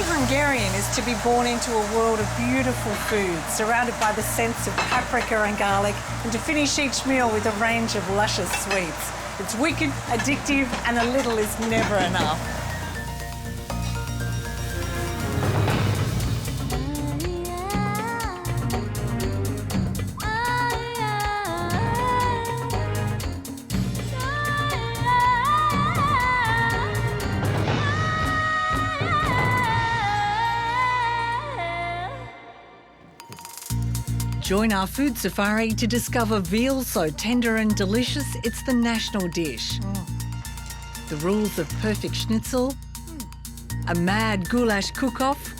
Hungarian is to be born into a world of beautiful food, surrounded by the scents of paprika and garlic, and to finish each meal with a range of luscious sweets. It's wicked, addictive, and a little is never enough. Join our food safari to discover veal so tender and delicious it's the national dish. The rules of perfect schnitzel, a mad goulash cook-off,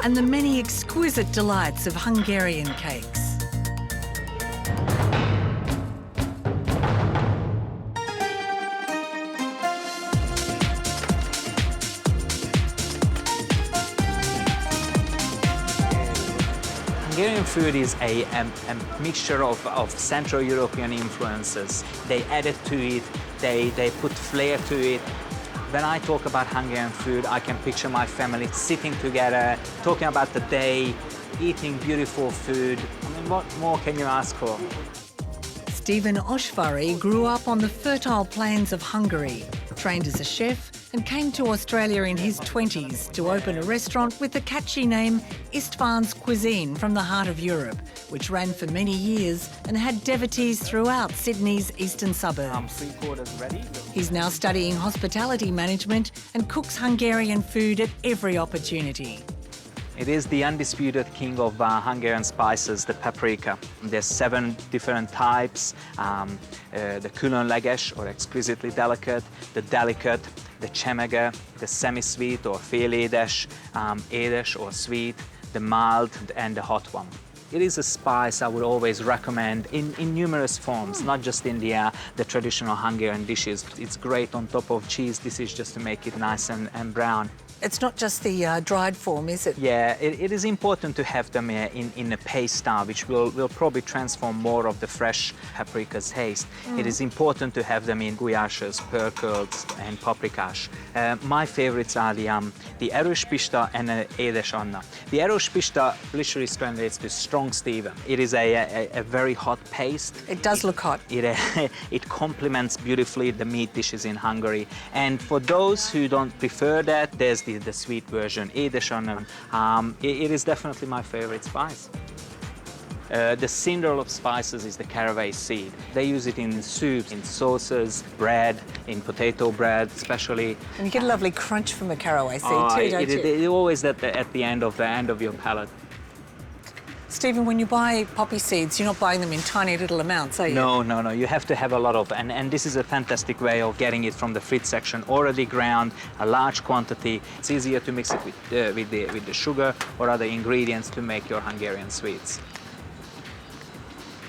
and the many exquisite delights of Hungarian cakes. Hungarian food is a mixture of Central European influences. They added to it, they put flair to it. When I talk about Hungarian food, I can picture my family sitting together, talking about the day, eating beautiful food. I mean, what more can you ask for? Stephen Oshvari grew up on the fertile plains of Hungary, trained as a chef, and came to Australia in his 20s to open a restaurant with the catchy name Istvan's Cuisine from the heart of Europe, which ran for many years and had devotees throughout Sydney's eastern suburbs. 3/4 ready. He's now studying hospitality management and cooks Hungarian food at every opportunity. It is the undisputed king of Hungarian spices, the paprika. There's 7 different types, the különleges or exquisitely delicate, the delicate, the csemege, the semi-sweet or félédes, édes or sweet, the mild and the hot one. It is a spice I would always recommend in numerous forms, not just in the traditional Hungarian dishes. It's great on top of cheese dishes just to make it nice and brown. It's not just the dried form, is it? Yeah, it is important to have them in a paste style, which will probably transform more of the fresh paprika's taste. It is important to have them in gulyásos, pörkölts, and paprikás. My favorites are the erős pista and the édes Anna. The erős pista literally translates to strong Stephen. It is a very hot paste. It does look hot. It complements beautifully the meat dishes in Hungary. And for those who don't prefer that, there's the sweet version, édes Anna. It is definitely my favorite spice. The symbol of spices is the caraway seed. They use it in soups, in sauces, bread, in potato bread especially. And you get a lovely crunch from the caraway seed too, don't you? It always at the end of your palate. Stephen, when you buy poppy seeds, you're not buying them in tiny little amounts, are you? No. You have to have a lot of, and this is a fantastic way of getting it from the fruit section already ground, a large quantity. It's easier to mix it with the sugar or other ingredients to make your Hungarian sweets.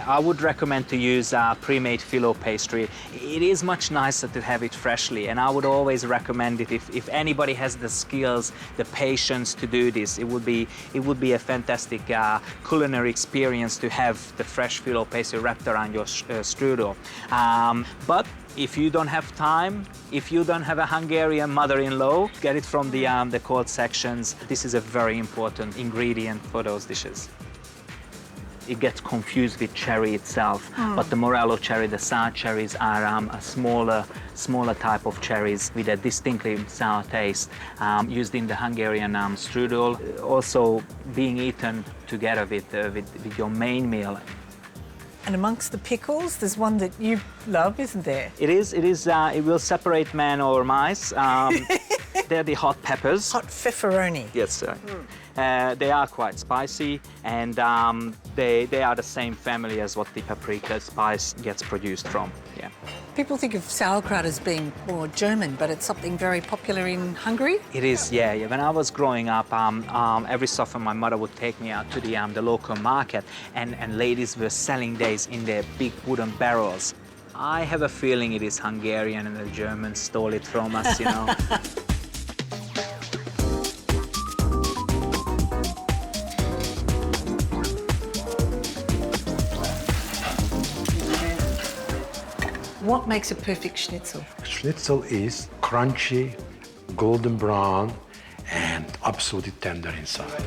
I would recommend to use pre-made phyllo pastry. It is much nicer to have it freshly, and I would always recommend it if anybody has the skills, the patience to do this. It would be a fantastic culinary experience to have the fresh phyllo pastry wrapped around your strudel. But if you don't have time, if you don't have a Hungarian mother-in-law, get it from the cold sections. This is a very important ingredient for those dishes. It gets confused with cherry itself, but the Morello cherry, the sour cherries, are a smaller type of cherries with a distinctly sour taste, used in the Hungarian strudel, also being eaten together with your main meal. And amongst the pickles, there's one that you love, isn't there? It is. It will separate man or mice. They're the hot peppers. Hot pepperoni. Yes, sir. They are quite spicy, and they are the same family as what the paprika spice gets produced from. Yeah. People think of sauerkraut as being more German, but it's something very popular in Hungary? It is, yeah. When I was growing up, every so often my mother would take me out to the local market, and ladies were selling these in their big wooden barrels. I have a feeling it is Hungarian and the Germans stole it from us, you know. What makes a perfect schnitzel? Schnitzel is crunchy, golden brown, and absolutely tender inside.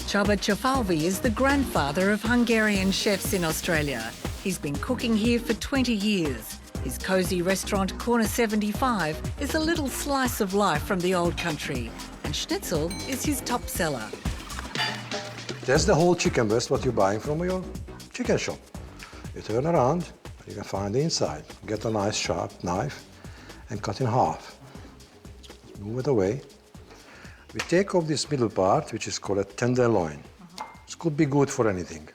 Csaba Cefalvi is the grandfather of Hungarian chefs in Australia. He's been cooking here for 20 years. His cosy restaurant, Corner 75, is a little slice of life from the old country, and schnitzel is his top seller. That's the whole chicken breast what you're buying from your chicken shop. You turn around, you can find the inside. Get a nice sharp knife and cut in half. Move it away. We take off this middle part, which is called a tenderloin. This could be good for anything.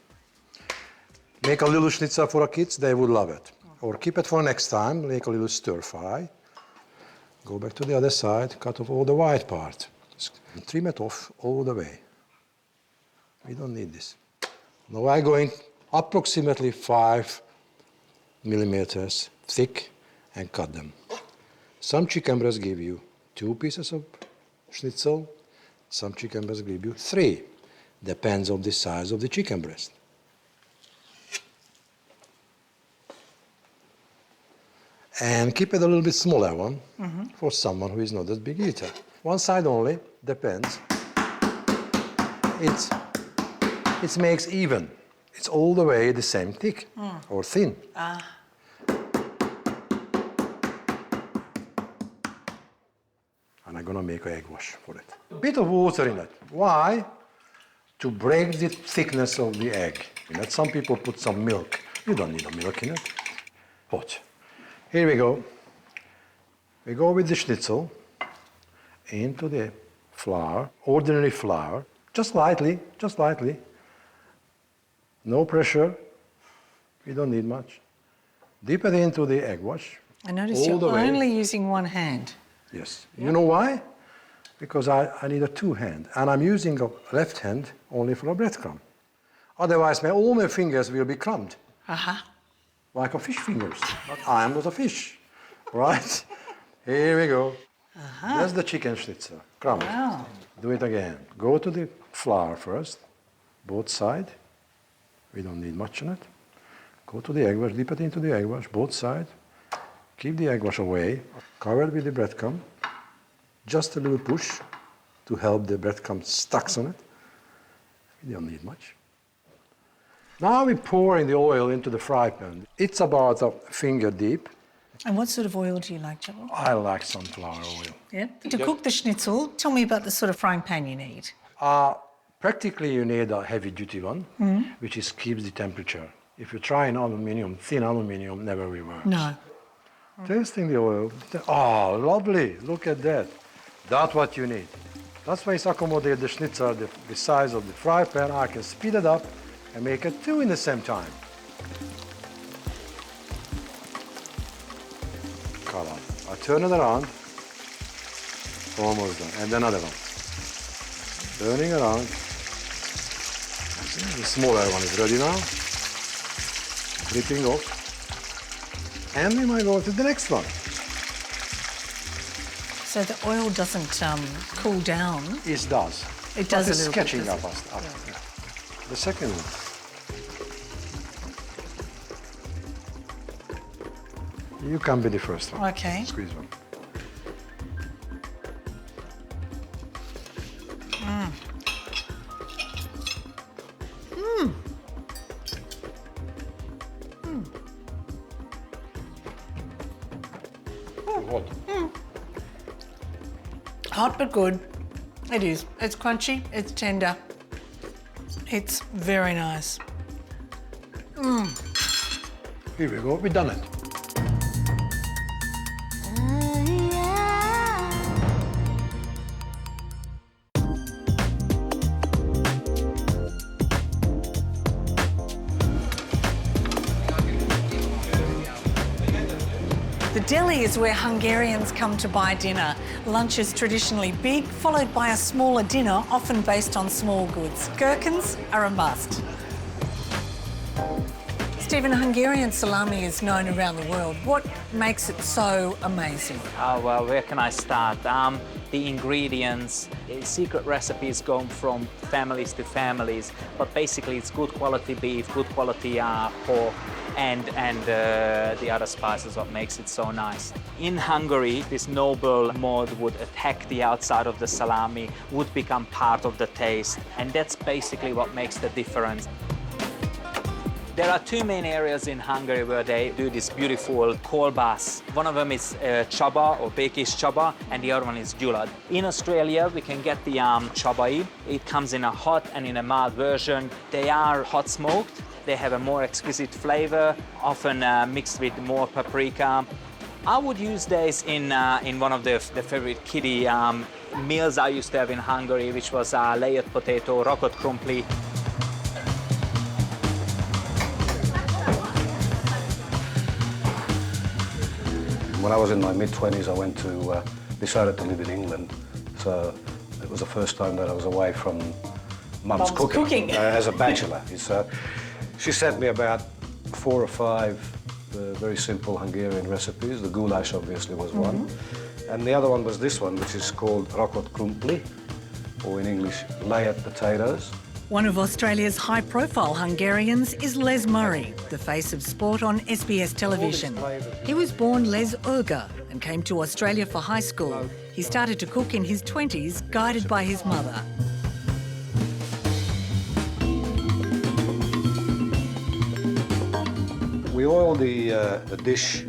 Make a little schnitzel for the kids, they would love it. Or keep it for next time, make a little stir fry. Go back to the other side, cut off all the white part. Trim it off all the way. We don't need this. Now I'm going approximately 5 millimeters thick and cut them. Some chicken breasts give you 2 pieces of schnitzel, some chicken breasts give you 3. Depends on the size of the chicken breast. And keep it a little bit smaller one for someone who is not a big eater. One side only, depends. It makes even. It's all the way the same thick or thin. And I'm gonna make an egg wash for it. A bit of water in it. Why? To break the thickness of the egg. Some people put some milk. You don't need a milk in it. Hot. Here we go. We go with the schnitzel into the flour, ordinary flour, just lightly, just lightly. No pressure. We don't need much. Dip it into the egg wash. I notice you're only using one hand. Yes. Yep. You know why? Because I need a 2-hand, and I'm using a left hand only for a breadcrumb. Otherwise, all my fingers will be crumbed. Like a fish fingers. But I am not a fish, right? Here we go. That's the chicken schnitzel. Crumb. Wow. Do it again. Go to the flour first, both sides. We don't need much in it. Go to the egg wash, dip it into the egg wash, both sides. Keep the egg wash away, cover it with the breadcrumb. Just a little push to help the breadcrumb stuck on it. We don't need much. Now we're pouring the oil into the fry pan. It's about a finger deep. And what sort of oil do you like, Csaba? I like sunflower oil. Yeah. To cook the schnitzel, tell me about the sort of frying pan you need. Practically you need a heavy-duty one, which keeps the temperature. If you try an aluminium, thin aluminium, never will work. No. Tasting the oil. Oh, lovely. Look at that. That's what you need. That's why it's accommodate the schnitzel the size of the fry pan. I can speed it up and make it 2 in the same time. Color. I turn it around. Almost done. And another one. Turning around. The smaller one is ready now. Dripping off. And we might go to the next one. So the oil doesn't cool down? It does. It does a little bit. It's catching bit, up. Yeah. The second one. You can be the first one. Okay. Squeeze one. Hot. Hot but good. It is. It's crunchy, it's tender. It's very nice. Here we go, we've done it. The deli is where Hungarians come to buy dinner. Lunch is traditionally big, followed by a smaller dinner, often based on small goods. Gherkins are a must. Stephen, Hungarian salami is known around the world. What makes it so amazing? Well, where can I start? the ingredients. Secret recipes go from families to families, but basically it's good quality beef, good quality pork, and the other spices what makes it so nice. In Hungary, this noble mold would attack the outside of the salami, would become part of the taste, and that's basically what makes the difference. There are two main areas in Hungary where they do this beautiful kolbász. One of them is csaba or békés csaba, and the other one is gyulad. In Australia, we can get the csabai. It comes in a hot and in a mild version. They are hot smoked. They have a more exquisite flavor, often mixed with more paprika. I would use this in one of the favorite kiddie meals I used to have in Hungary, which was layered potato, rakott krumpli. When I was in my mid-20s, I decided to live in England. So it was the first time that I was away from Mum's cooking. As a bachelor. She sent me about 4 or 5 very simple Hungarian recipes. The goulash obviously was one. And the other one was this one, which is called rakott krumpli, or in English, layered potatoes. One of Australia's high-profile Hungarians is Les Murray, the face of sport on SBS television. He was born Les Urga and came to Australia for high school. He started to cook in his 20s, guided by his mother. We oil the dish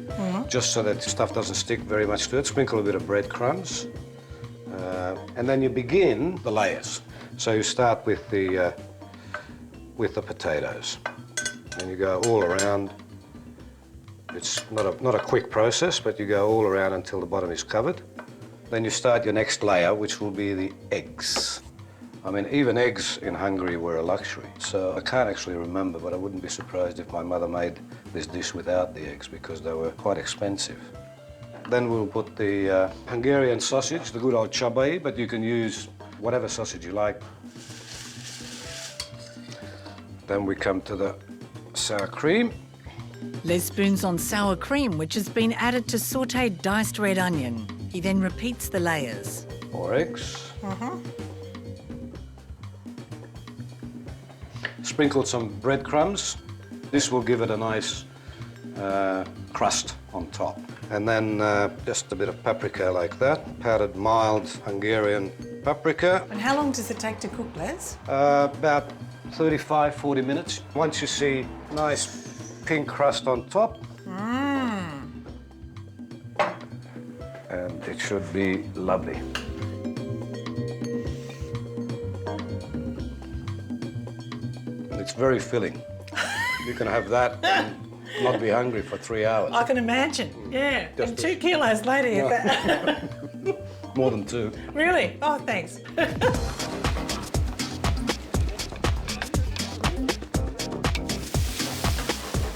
just so that stuff doesn't stick very much to it. Sprinkle a bit of breadcrumbs. And then you begin the layers. So you start with the potatoes, and you go all around. It's not a quick process, but you go all around until the bottom is covered. Then you start your next layer, which will be the eggs. I mean, even eggs in Hungary were a luxury. So I can't actually remember, but I wouldn't be surprised if my mother made this dish without the eggs because they were quite expensive. Then we'll put the Hungarian sausage, the good old csabai, but you can use whatever sausage you like. Then we come to the sour cream. Les spoons on sour cream, which has been added to sautéed diced red onion. He then repeats the layers. 4 eggs. Sprinkled some breadcrumbs. This will give it a nice crust on top. And then just a bit of paprika like that, powdered mild Hungarian paprika. And how long does it take to cook, Les? About 35, 40 minutes. Once you see nice pink crust on top, and it should be lovely. It's very filling. You can have that and not be hungry for 3 hours. I can imagine, yeah. Just and 2 kilos later. More than 2. Really? Oh, thanks.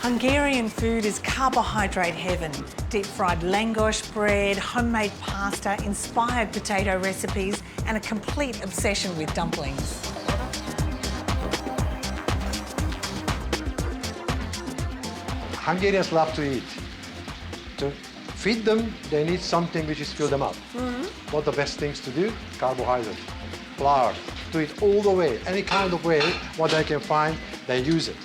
Hungarian food is carbohydrate heaven. Deep-fried langos bread, homemade pasta, inspired potato recipes, and a complete obsession with dumplings. Hungarians love to eat. To feed them, they need something which is fill them up. What are the best things to do? Carbohydrate, flour. Do it all the way, any kind of way, what they can find, they use it.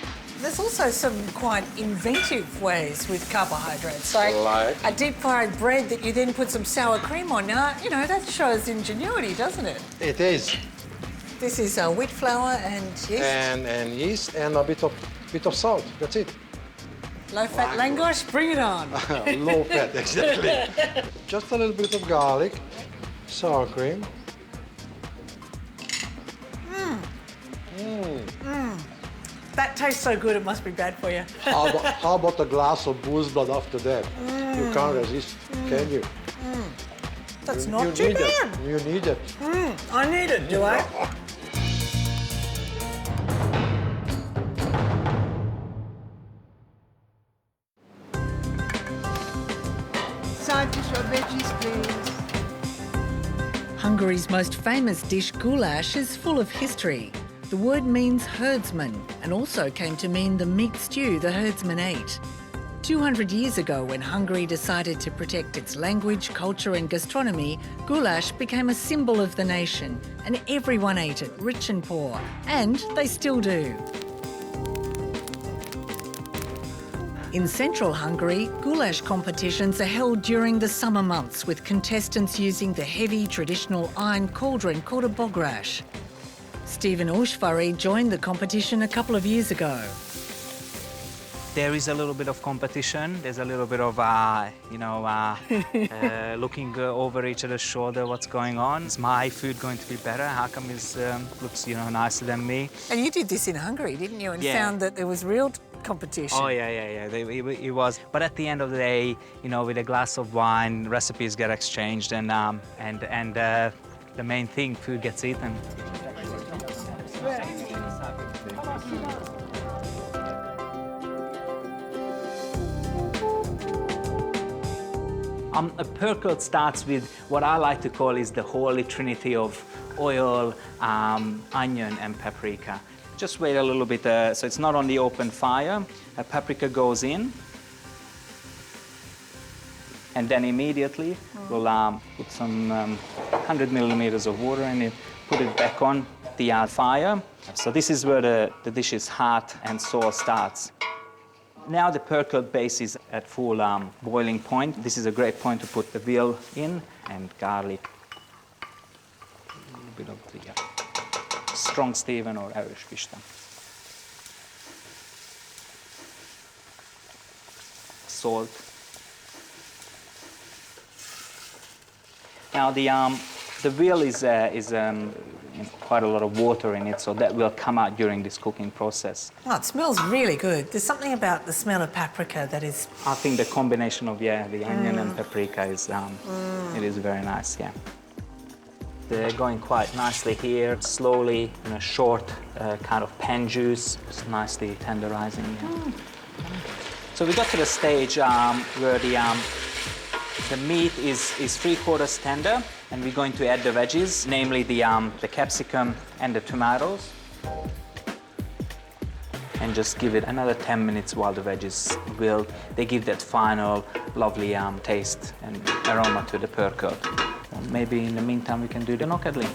There's also some quite inventive ways with carbohydrates, like a deep-fried bread that you then put some sour cream on. Now, you know, that shows ingenuity, doesn't it? It is. This is wheat flour and yeast. And yeast and a bit of salt. That's it. Low-fat langos, bring it on. Low fat, exactly. Just a little bit of garlic, sour cream. That tastes so good, it must be bad for you. How about a glass of booze blood after that? You can't resist, can you? That's not too bad. You need it. I need it, do I? Side dish or veggies, please. Hungary's most famous dish, goulash, is full of history. The word means herdsman and also came to mean the meat stew the herdsman ate. 200 years ago, when Hungary decided to protect its language, culture and gastronomy, goulash became a symbol of the nation and everyone ate it, rich and poor. And they still do. In central Hungary, goulash competitions are held during the summer months, with contestants using the heavy traditional iron cauldron called a bogrash. Stephen Oshvari joined the competition a couple of years ago. There is a little bit of competition. There's a little bit of, looking over each other's shoulder, what's going on. Is my food going to be better? How come it looks, nicer than me? And you did this in Hungary, didn't you? And Yeah. found that there was real competition. Oh, yeah. It was. But at the end of the day, with a glass of wine, recipes get exchanged, and the main thing, food gets eaten. A percol starts with what I like to call is the holy trinity of oil, onion and paprika. Just wait a little bit, so it's not on the open fire. Paprika goes in, and then immediately we'll put some 100 millimeters of water in it, put it back on the fire. So this is where the dish is hot and sauce starts. Now the percol base is at full boiling point. This is a great point to put the veal in, and garlic. A little bit of the strong Stephen or Irish Pista. Salt. Now the veal is quite a lot of water in it, so that will come out during this cooking process. Oh, it smells really good. There's something about the smell of paprika that is... I think the combination of, the onion and paprika is, it is very nice, yeah. They're going quite nicely here, slowly, in a short kind of pan juice, just nicely tenderizing. Yeah. So we got to the stage where the meat is 3/4 tender, and we're going to add the veggies, namely the capsicum and the tomatoes. And just give it another 10 minutes while the veggies wilt. They give that final lovely taste and aroma to the percol. Maybe in the meantime we can do the gnocchi.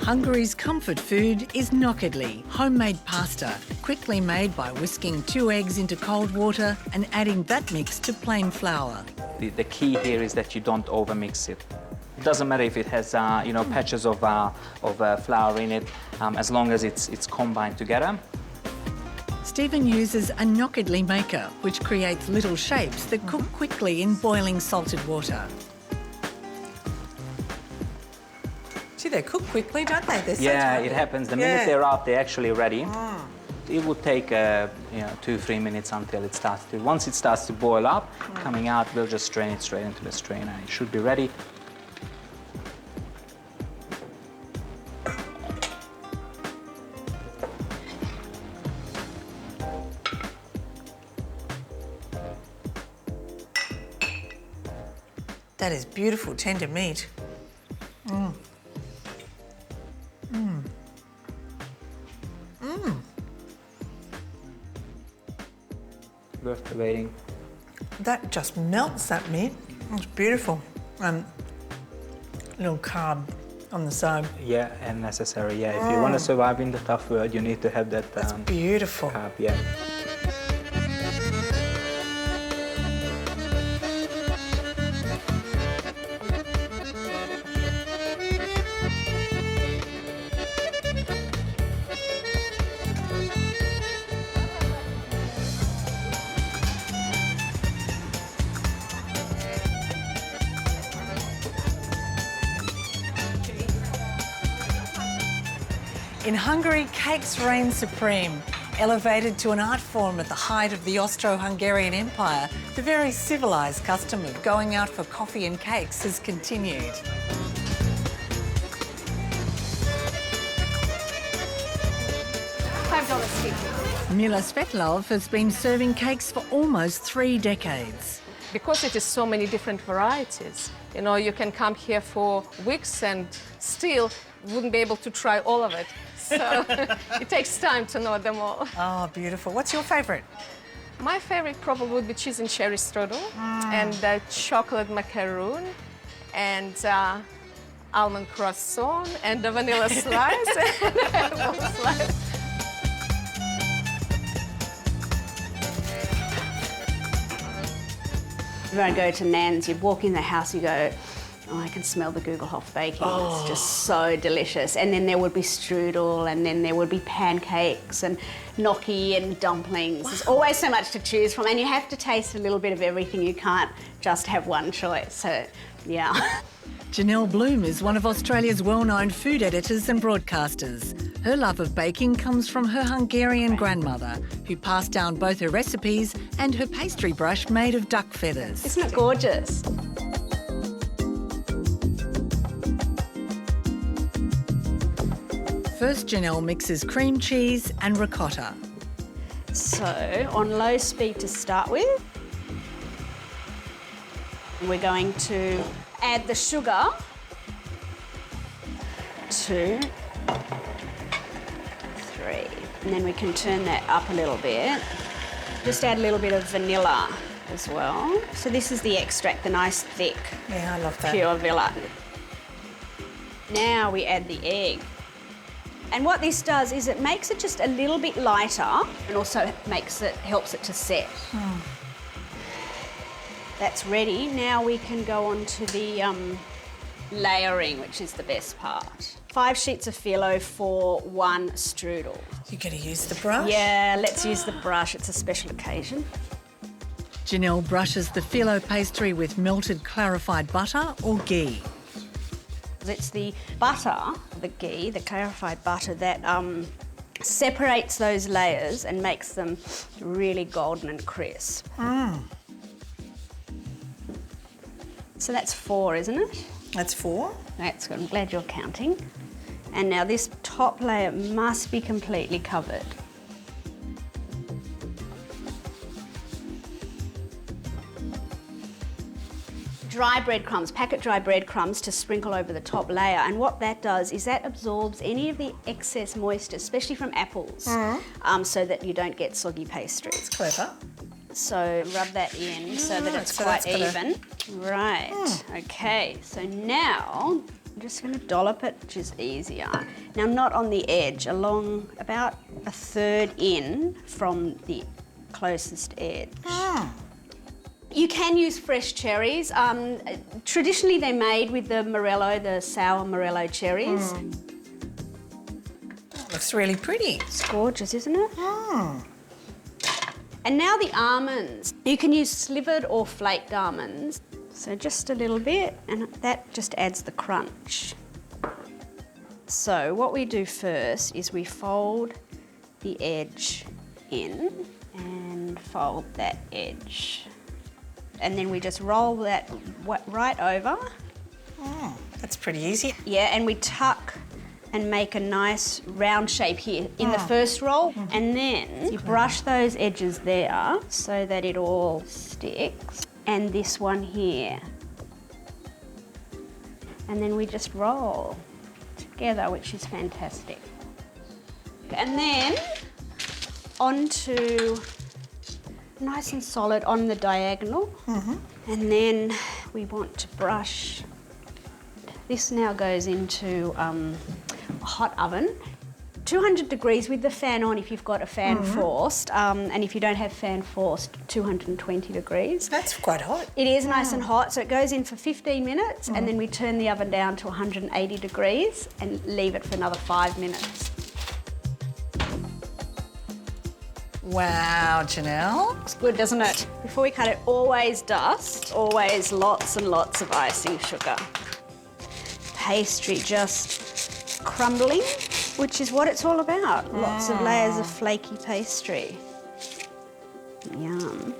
Hungary's comfort food is gnocchi, homemade pasta, quickly made by whisking 2 eggs into cold water and adding that mix to plain flour. The key here is that you don't overmix it. It doesn't matter if it has, patches of flour in it, as long as it's combined together. Stephen uses a gnocchi maker, which creates little shapes that cook quickly in boiling salted water. See, they cook quickly, don't they? They're so tiny. It happens. The minute they're up, they're actually ready. It would take 2-3 minutes until it starts to. Once it starts to boil up, coming out, we'll just strain it straight into the strainer. It should be ready. That is beautiful, tender meat. Worth the waiting. That just melts, that meat. It's beautiful. Little carb on the side. Yeah, and necessary. Yeah, if you want to survive in the tough world, you need to have that. That's beautiful. Carb. Yeah. In Hungary, cakes reign supreme. Elevated to an art form at the height of the Austro-Hungarian Empire, the very civilised custom of going out for coffee and cakes has continued. $5 Mila Svetlov has been serving cakes for almost 3 decades. Because it is so many different varieties, you can come here for weeks and still wouldn't be able to try all of it. So it takes time to know them all. Oh, beautiful. What's your favourite? My favorite probably would be cheese and cherry strudel and chocolate macaroon and almond croissant and the vanilla slice and apple slice. When I go to Nan's, you'd walk in the house, you go, oh, I can smell the Gugelhof baking. It's just so delicious. And then there would be strudel, and then there would be pancakes and gnocchi and dumplings. There's always so much to choose from, and you have to taste a little bit of everything. You can't just have one choice. So, yeah. Janelle Bloom is one of Australia's well-known food editors and broadcasters. Her love of baking comes from her Hungarian grandmother, who passed down both her recipes and her pastry brush made of duck feathers. Isn't it gorgeous? First, Janelle mixes cream cheese and ricotta. So, on low speed to start with, we're going to add the sugar, 2, 3, and then we can turn that up a little bit. Just add a little bit of vanilla as well. So this is the extract, the nice thick, Yeah, I love that. pure vanilla. Now we add the egg. And what this does is it makes it just a little bit lighter and also helps it to set. That's ready. Now we can go on to the layering, which is the best part. 5 sheets of phyllo for 1 strudel. You're going to use the brush? Yeah, let's use the brush. It's a special occasion. Janelle brushes the phyllo pastry with melted clarified butter or ghee. It's the butter, the ghee, the clarified butter that separates those layers and makes them really golden and crisp. So that's 4, isn't it? That's 4. That's good. I'm glad you're counting. And now this top layer must be completely covered. Dry breadcrumbs, packet dry breadcrumbs to sprinkle over the top layer, and what that does is that absorbs any of the excess moisture, especially from apples, so that you don't get soggy pastry. It's clever. So rub that in so that it's so quite that's gonna- even. Right, okay, so now I'm just going to dollop it, which is easier. Now not on the edge, along about 1/3 in from the closest edge. You can use fresh cherries. Traditionally, they're made with the morello, the sour morello cherries. Looks really pretty. It's gorgeous, isn't it? And now the almonds. You can use slivered or flaked almonds. So just a little bit, and that just adds the crunch. So what we do first is we fold the edge in and fold that edge. And then we just roll that right over. That's pretty easy. Yeah, and we tuck and make a nice round shape here in the first roll. And then you brush those edges there so that it all sticks. And this one here. And then we just roll together, which is fantastic. And then onto nice and solid on the diagonal. And then we want to brush. This now goes into a hot oven. 200 degrees with the fan on if you've got a fan forced, and if you don't have fan forced, 220 degrees. That's quite hot. It is nice and hot, so it goes in for 15 minutes, and then we turn the oven down to 180 degrees and leave it for another 5 minutes. Wow, Janelle. Looks good, doesn't it? Before we cut it, always dust, always lots and lots of icing sugar. Pastry just crumbling, which is what it's all about. Lots of layers of flaky pastry. Yum.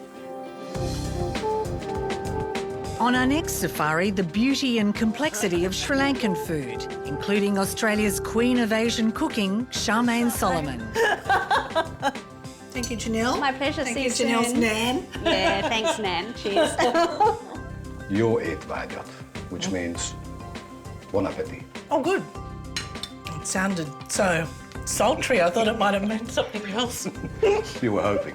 On our next safari, the beauty and complexity of Sri Lankan food, including Australia's Queen of Asian cooking, Charmaine Solomon. Thank you, Janelle. My pleasure. Thank See you, you soon. Janelle's Nan. Yeah, thanks, Nan. Cheers. Jó étvágyat, which means bon appetit. Oh, good. sounded so sultry. I thought it might have meant something else. You were hoping.